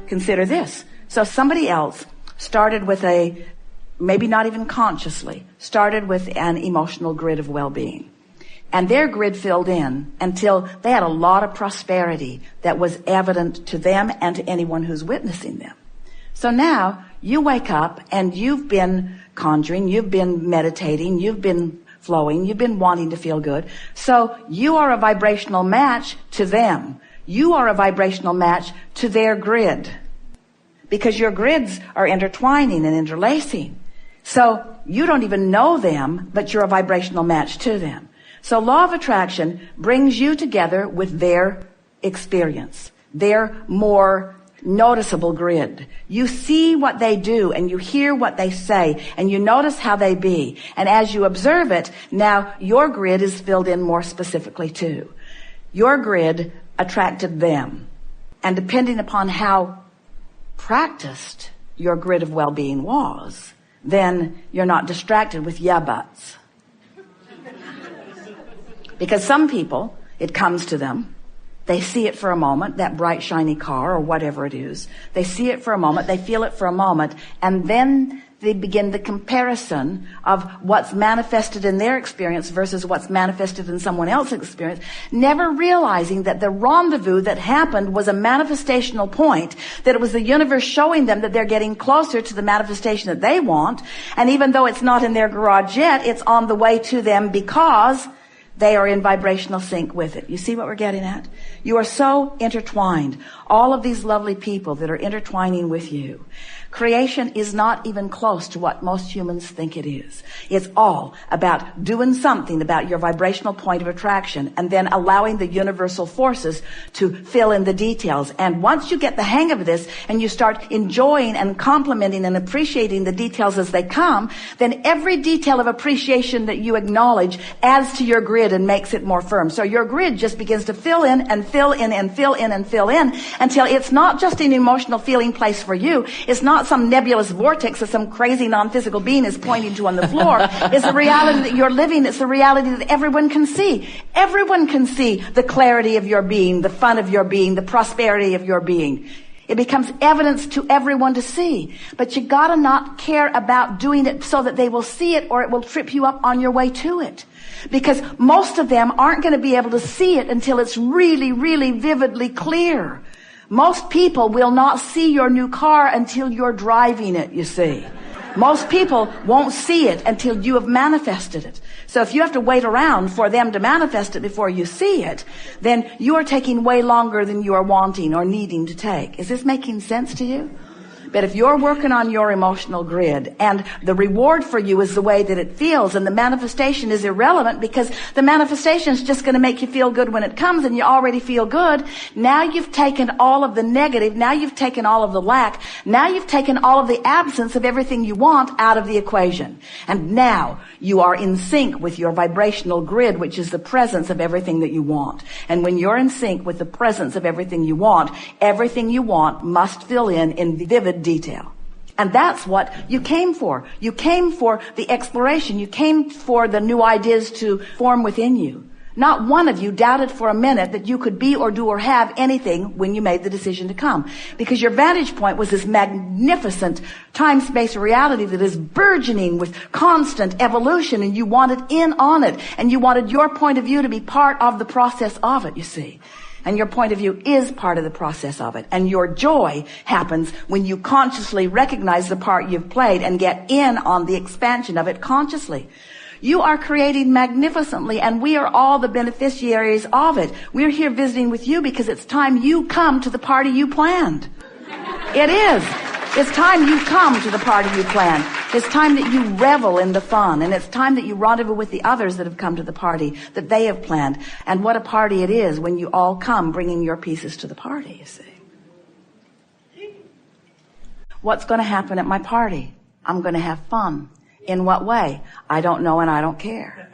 consider this. So somebody else started with maybe not even consciously, started with an emotional grid of well-being. And their grid filled in until they had a lot of prosperity that was evident to them and to anyone who's witnessing them. So now you wake up and you've been conjuring, you've been meditating, you've been flowing, you've been wanting to feel good. So you are a vibrational match to them. You are a vibrational match to their grid, because your grids are intertwining and interlacing. So you don't even know them, but you're a vibrational match to them. So law of attraction brings you together with their experience, their more noticeable grid. You see what they do and you hear what they say and you notice how they be. And as you observe it, now your grid is filled in more specifically too. Your grid attracted them. And depending upon how practiced your grid of well-being was, then you're not distracted with yeah buts. Because some people, it comes to them, they see it for a moment, that bright shiny car or whatever it is. They see it for a moment, they feel it for a moment, and then they begin the comparison of what's manifested in their experience versus what's manifested in someone else's experience, never realizing that the rendezvous that happened was a manifestational point, that it was the universe showing them that they're getting closer to the manifestation that they want. And even though it's not in their garage yet, it's on the way to them because they are in vibrational sync with it. You see what we're getting at? You are so intertwined. All of these lovely people that are intertwining with you. Creation is not even close to what most humans think it is. It's all about doing something about your vibrational point of attraction and then allowing the universal forces to fill in the details. And once you get the hang of this and you start enjoying and complimenting and appreciating the details as they come, then every detail of appreciation that you acknowledge adds to your grid and makes it more firm. So your grid just begins to fill in and fill in and fill in and fill in until it's not just an emotional feeling place for you. It's not some nebulous vortex that some crazy non-physical being is pointing to on the floor. It's the reality that you're living. It's the reality that everyone can see. Everyone can see the clarity of your being, the fun of your being, the prosperity of your being. It becomes evidence to everyone to see. But you gotta not care about doing it so that they will see it or it will trip you up on your way to it. Because most of them aren't going to be able to see it until it's really, really vividly clear. Most people will not see your new car until you're driving it, you see. Most people won't see it until you have manifested it. So if you have to wait around for them to manifest it before you see it, then you are taking way longer than you are wanting or needing to take. Is this making sense to you? But if you're working on your emotional grid and the reward for you is the way that it feels and the manifestation is irrelevant because the manifestation is just going to make you feel good when it comes and you already feel good, now you've taken all of the negative, now you've taken all of the lack, now you've taken all of the absence of everything you want out of the equation. And now you are in sync with your vibrational grid, which is the presence of everything that you want. And when you're in sync with the presence of everything you want must fill in vivid detail. And that's what you came for. You came for the exploration. You came for the new ideas to form within you. Not one of you doubted for a minute that you could be or do or have anything when you made the decision to come. Because your vantage point was this magnificent time-space reality that is burgeoning with constant evolution, and you wanted in on it. And you wanted your point of view to be part of the process of it, you see. And your point of view is part of the process of it. And your joy happens when you consciously recognize the part you've played and get in on the expansion of it consciously. You are creating magnificently, and we are all the beneficiaries of it. We're here visiting with you because it's time you come to the party you planned. It is. It's time you come to the party you planned. It's time that you revel in the fun, and it's time that you rendezvous with the others that have come to the party that they have planned. And what a party it is when you all come bringing your pieces to the party, you see. What's going to happen at my party? I'm going to have fun. In what way? I don't know and I don't care.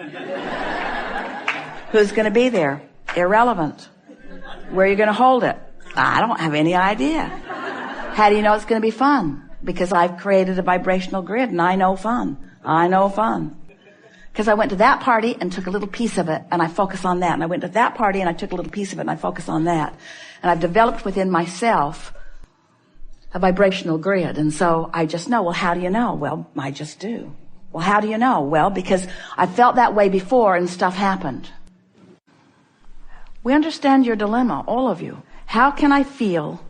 Who's going to be there? Irrelevant. Where are you going to hold it? I don't have any idea. How do you know it's going to be fun? Because I've created a vibrational grid and I know fun. I know fun. Because I went to that party and took a little piece of it and I focus on that. And I went to that party and I took a little piece of it and I focus on that. And I've developed within myself a vibrational grid. And so I just know. Well, how do you know? Well, I just do. Well, how do you know? Well, because I felt that way before and stuff happened. We understand your dilemma, all of you. How can I feel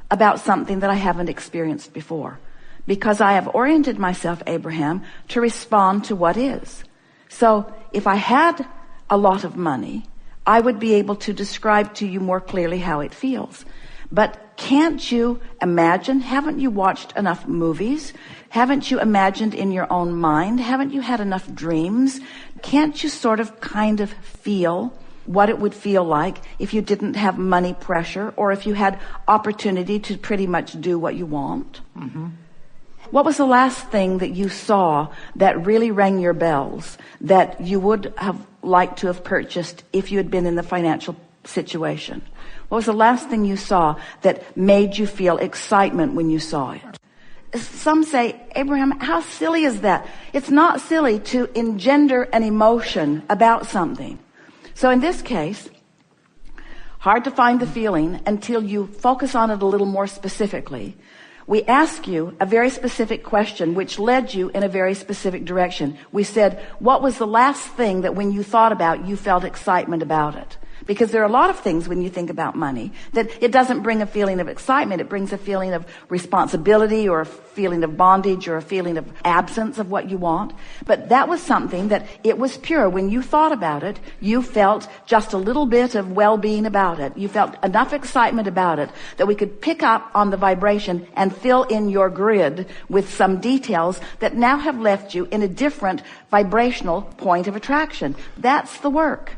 about something that I haven't experienced before? Because I have oriented myself, Abraham, to respond to what is. So if I had a lot of money, I would be able to describe to you more clearly how it feels. But can't you imagine? Haven't you watched enough movies? Haven't you imagined in your own mind? Haven't you had enough dreams? Can't you sort of kind of feel what it would feel like if you didn't have money pressure, or if you had opportunity to pretty much do what you want? Mm-hmm. What was the last thing that you saw that really rang your bells, that you would have liked to have purchased if you had been in the financial situation? What was the last thing you saw that made you feel excitement when you saw it? Some say, Abraham, how silly is that? It's not silly to engender an emotion about something. So in this case, hard to find the feeling until you focus on it a little more specifically. We ask you a very specific question which led you in a very specific direction. We said, what was the last thing that when you thought about, you felt excitement about it? Because there are a lot of things when you think about money that it doesn't bring a feeling of excitement. It brings a feeling of responsibility, or a feeling of bondage, or a feeling of absence of what you want. But that was something that it was pure. When you thought about it, you felt just a little bit of well-being about it. You felt enough excitement about it that we could pick up on the vibration and fill in your grid with some details that now have left you in a different vibrational point of attraction. That's the work.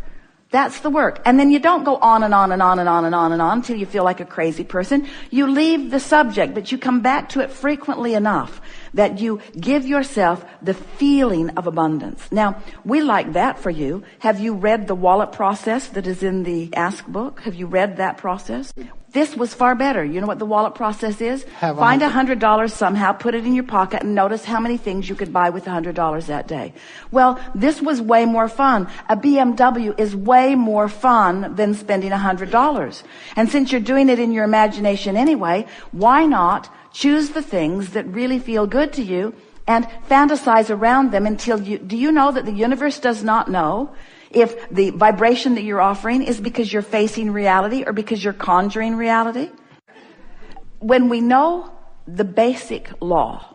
That's the work. And then you don't go on and on and on and on and on and on until you feel like a crazy person. You leave the subject, but you come back to it frequently enough that you give yourself the feeling of abundance. Now, we like that for you. Have you read the wallet process that is in the Ask book? Have you read that process? This was far better. You know what the wallet process is? Find $100 somehow, put it in your pocket, and notice how many things you could buy with $100 that day. Well, this was way more fun. A BMW is way more fun than spending $100. And since you're doing it in your imagination anyway, why not choose the things that really feel good to you and fantasize around them until do you know that the universe does not know if the vibration that you're offering is because you're facing reality or because you're conjuring reality? When we know the basic law,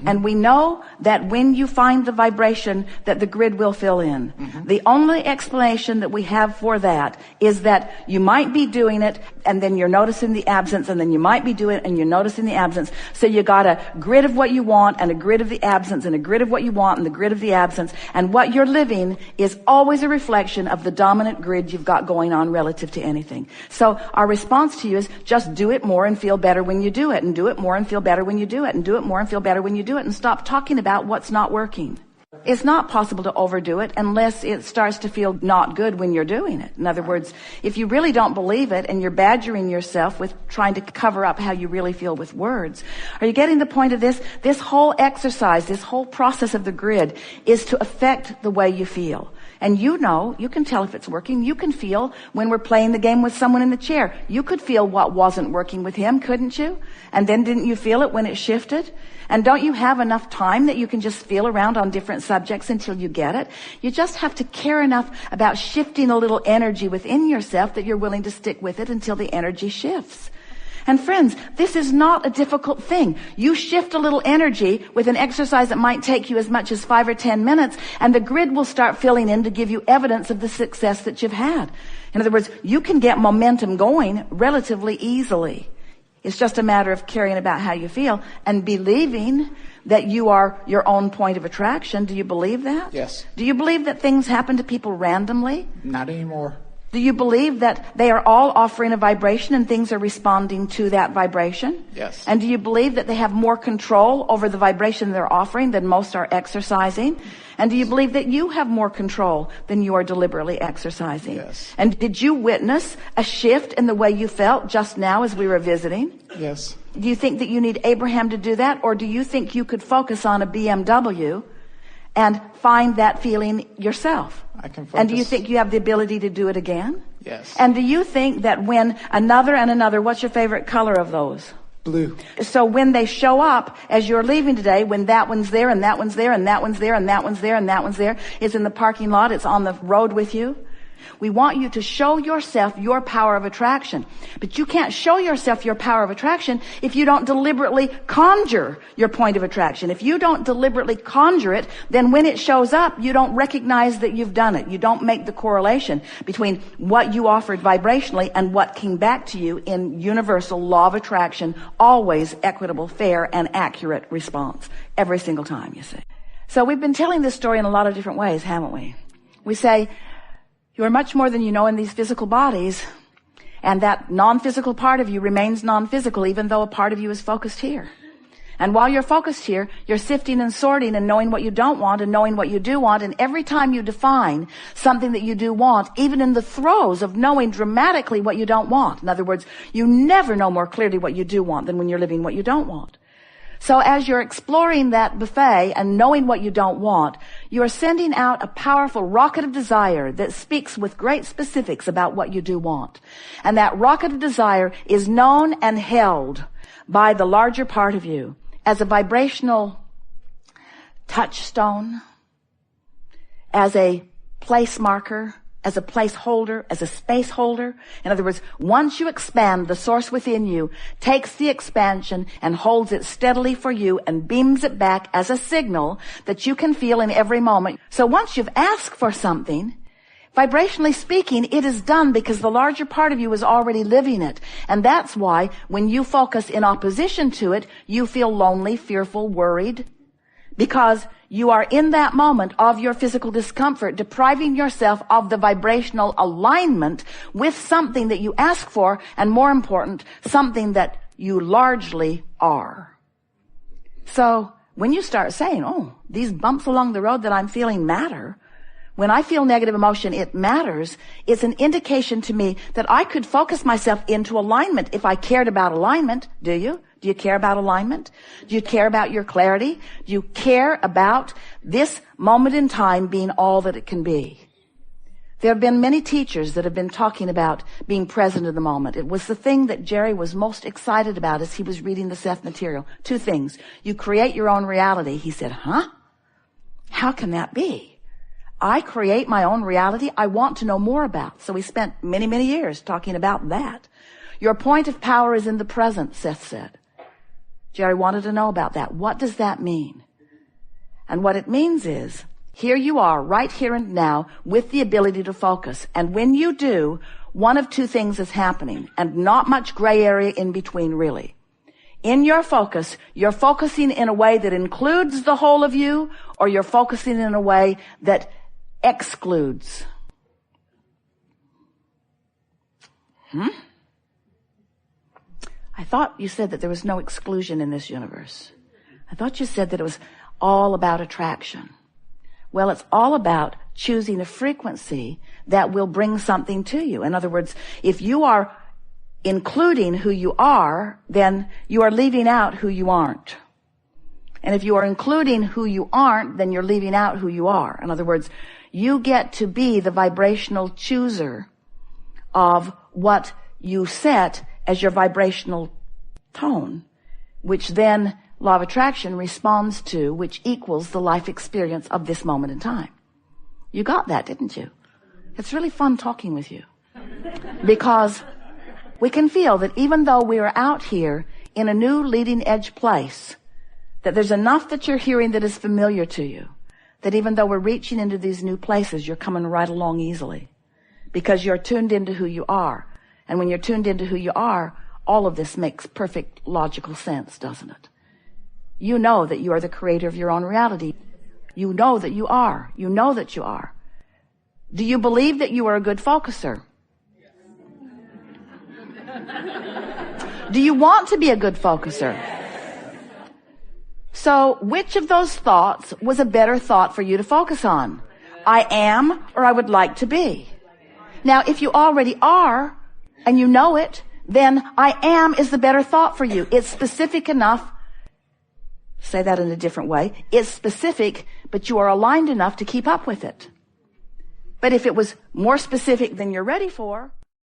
and we know that when you find the vibration that the grid will fill in. Mm-hmm. The only explanation that we have for that is that you might be doing it and then you're noticing the absence, and then you might be doing it and you're noticing the absence. So you got a grid of what you want and a grid of the absence and a grid of what you want and the grid of the absence. And what you're living is always a reflection of the dominant grid you've got going on relative to anything. So our response to you is just do it more and feel better when you do it, and do it more and feel better when you do it, and do it more and feel better when you do it, and stop talking about what's not working. It's not possible to overdo it unless it starts to feel not good when you're doing it. In other words, if you really don't believe it and you're badgering yourself with trying to cover up how you really feel with words, are you getting the point of this? This whole exercise, this whole process of the grid is to affect the way you feel. And you know, you can tell if it's working. You can feel when we're playing the game with someone in the chair. You could feel what wasn't working with him, couldn't you? And then didn't you feel it when it shifted? And don't you have enough time that you can just feel around on different subjects until you get it? You just have to care enough about shifting a little energy within yourself that you're willing to stick with it until the energy shifts. And friends, this is not a difficult thing. You shift a little energy with an exercise that might take you as much as 5 or 10 minutes, and the grid will start filling in to give you evidence of the success that you've had. In other words, you can get momentum going relatively easily. It's just a matter of caring about how you feel and believing that you are your own point of attraction. Do you believe that? Yes. Do you believe that things happen to people randomly? Not anymore. Do you believe that they are all offering a vibration and things are responding to that vibration? Yes. And do you believe that they have more control over the vibration they're offering than most are exercising? And do you believe that you have more control than you are deliberately exercising? Yes. And did you witness a shift in the way you felt just now as we were visiting? Yes. Do you think that you need Abraham to do that? Or do you think you could focus on a BMW and find that feeling yourself? I can focus. And do you think you have the ability to do it again? Yes. And do you think that when another and another, what's your favorite color of those? Blue. So when they show up as you're leaving today, when that one's there and that one's there and that one's there and that one's there and that one's there, it's in the parking lot, it's on the road with you. We want you to show yourself your power of attraction. But you can't show yourself your power of attraction if you don't deliberately conjure your point of attraction. If you don't deliberately conjure it, then when it shows up, you don't recognize that you've done it. You don't make the correlation between what you offered vibrationally and what came back to you in universal law of attraction, always equitable, fair, and accurate response. Every single time, you see. So we've been telling this story in a lot of different ways, haven't we? We say, you are much more than you know in these physical bodies, and that non-physical part of you remains non-physical even though a part of you is focused here. And while you're focused here, you're sifting and sorting and knowing what you don't want and knowing what you do want, and every time you define something that you do want, even in the throes of knowing dramatically what you don't want, in other words, you never know more clearly what you do want than when you're living what you don't want. So as you're exploring that buffet and knowing what you don't want, you're sending out a powerful rocket of desire that speaks with great specifics about what you do want. And that rocket of desire is known and held by the larger part of you as a vibrational touchstone, as a place marker, as a placeholder, as a space holder. In other words, once you expand, the source within you takes the expansion and holds it steadily for you and beams it back as a signal that you can feel in every moment. So once you've asked for something, vibrationally speaking, it is done because the larger part of you is already living it. And that's why when you focus in opposition to it, you feel lonely, fearful, worried, because you are in that moment of your physical discomfort, depriving yourself of the vibrational alignment with something that you ask for, and more important, something that you largely are. So when you start saying, oh, these bumps along the road that I'm feeling matter, when I feel negative emotion, it matters, it's an indication to me that I could focus myself into alignment if I cared about alignment. Do you? Do you care about alignment? Do you care about your clarity? Do you care about this moment in time being all that it can be? There have been many teachers that have been talking about being present in the moment. It was the thing that Jerry was most excited about as he was reading the Seth material. Two things. You create your own reality. He said, huh? How can that be? I create my own reality I want to know more about. So we spent many, many years talking about that. Your point of power is in the present, Seth said. Jerry wanted to know about that. What does that mean? And what it means is, here you are, right here and now, with the ability to focus. And when you do, one of two things is happening, and not much gray area in between, really. In your focus, you're focusing in a way that includes the whole of you, or you're focusing in a way that excludes. I thought you said that there was no exclusion in this universe. I thought you said that it was all about attraction. Well, it's all about choosing a frequency that will bring something to you. In other words, if you are including who you are, then you are leaving out who you aren't. And if you are including who you aren't, then you're leaving out who you are. In other words, you get to be the vibrational chooser of what you set as your vibrational tone, which then law of attraction responds to, which equals the life experience of this moment in time. You got that, didn't you? It's really fun talking with you, because we can feel that even though we are out here in a new leading edge place, that there's enough that you're hearing that is familiar to you, that even though we're reaching into these new places, you're coming right along easily, because you're tuned into who you are. And when you're tuned into who you are, all of this makes perfect logical sense, doesn't it? You know that you are the creator of your own reality. You know that you are. You know that you are. Do you believe that you are a good focuser? Do you want to be a good focuser? So which of those thoughts was a better thought for you to focus on? I am, or I would like to be. Now, if you already are, and you know it, then I am is the better thought for you. It's specific enough. Say that in a different way. It's specific, but you are aligned enough to keep up with it. But if it was more specific than you're ready for,